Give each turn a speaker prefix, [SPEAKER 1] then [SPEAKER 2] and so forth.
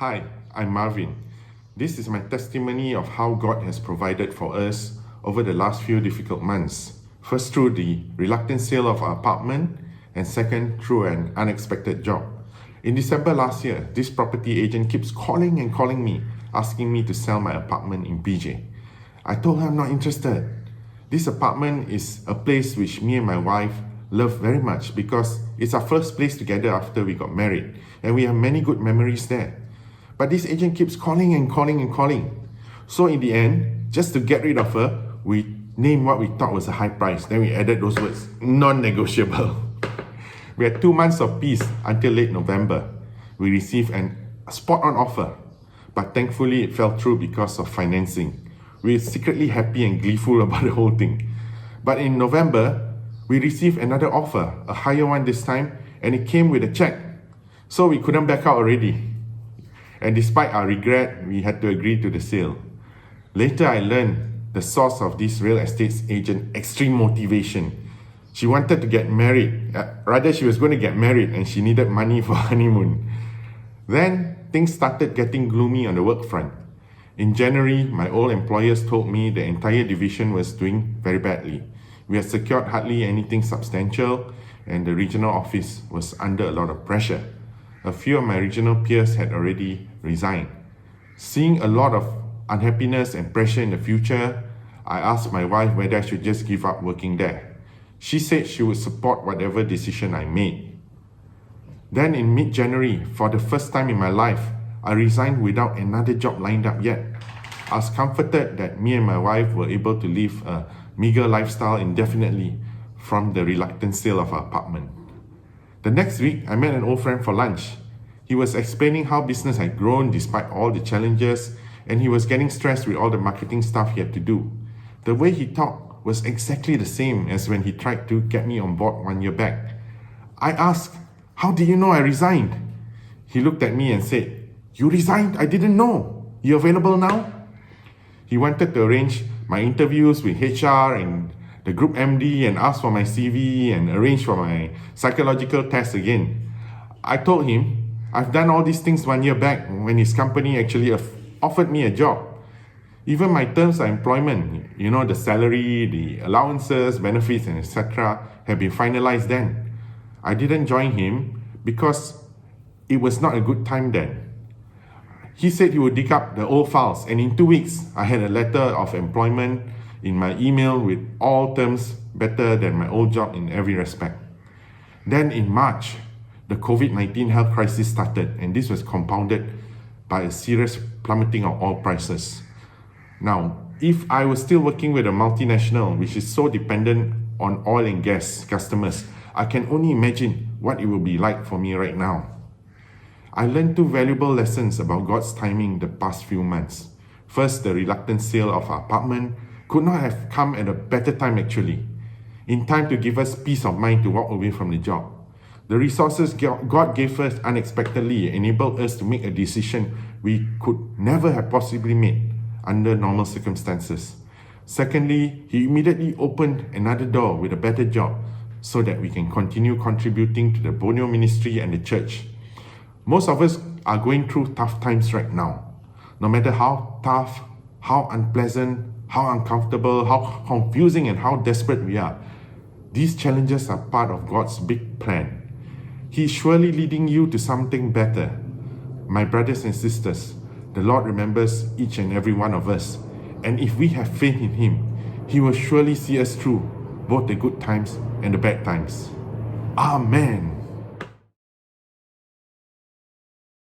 [SPEAKER 1] Hi, I'm Marvin. This is my testimony of how God has provided for us over the last few difficult months. First, through the reluctant sale of our apartment, and second, through an unexpected job. In December last year, this property agent keeps calling and calling me, asking me to sell my apartment in PJ. I told her I'm not interested. This apartment is a place which me and my wife love very much because it's our first place together after we got married, and we have many good memories there. But this agent keeps calling and calling and calling. So in the end, just to get rid of her, we named what we thought was a high price. Then we added those words, non-negotiable. We had 2 months of peace until late November. We received a spot-on offer, but thankfully it fell through because of financing. We were secretly happy and gleeful about the whole thing. But in November, we received another offer, a higher one this time, and it came with a check. So we couldn't back out already. And despite our regret, we had to agree to the sale. Later, I learned the source of this real estate agent extreme motivation. She wanted to get married. She was going to get married and she needed money for honeymoon. Then things started getting gloomy on the work front. In January, my old employers told me the entire division was doing very badly. We had secured hardly anything substantial and the regional office was under a lot of pressure. A few of my regional peers had already resigned. Seeing a lot of unhappiness and pressure in the future, I asked my wife whether I should just give up working there. She said she would support whatever decision I made. Then in mid-January, for the first time in my life, I resigned without another job lined up yet. I was comforted that me and my wife were able to live a meager lifestyle indefinitely from the reluctant sale of our apartment. The next week, I met an old friend for lunch. He was explaining how business had grown despite all the challenges, and he was getting stressed with all the marketing stuff he had to do. The way he talked was exactly the same as when he tried to get me on board 1 year back. I asked, "How did you know I resigned?" He looked at me and said, "You resigned? I didn't know. You available now?" He wanted to arrange my interviews with HR and the group MD and ask for my CV and arrange for my psychological test again. I told him I've done all these things 1 year back when his company actually offered me a job. Even my terms of employment, the salary, the allowances, benefits, and etc. have been finalized then. I didn't join him because it was not a good time then. He said he would dig up the old files, and in 2 weeks, I had a letter of employment in my email with all terms better than my old job in every respect. Then in March, the COVID-19 health crisis started, and this was compounded by a serious plummeting of oil prices. Now, if I was still working with a multinational, which is so dependent on oil and gas customers, I can only imagine what it will be like for me right now. I learned 2 valuable lessons about God's timing the past few months. First, the reluctant sale of our apartment could not have come at a better time actually, in time to give us peace of mind to walk away from the job. The resources God gave us unexpectedly enabled us to make a decision we could never have possibly made under normal circumstances. Secondly, He immediately opened another door with a better job so that we can continue contributing to the Borneo ministry and the church. Most of us are going through tough times right now. No matter how tough, how unpleasant, how uncomfortable, how confusing, and how desperate we are, these challenges are part of God's big plan. He is surely leading you to something better. My brothers and sisters, the Lord remembers each and every one of us, and if we have faith in Him, He will surely see us through both the good times and the bad times. Amen.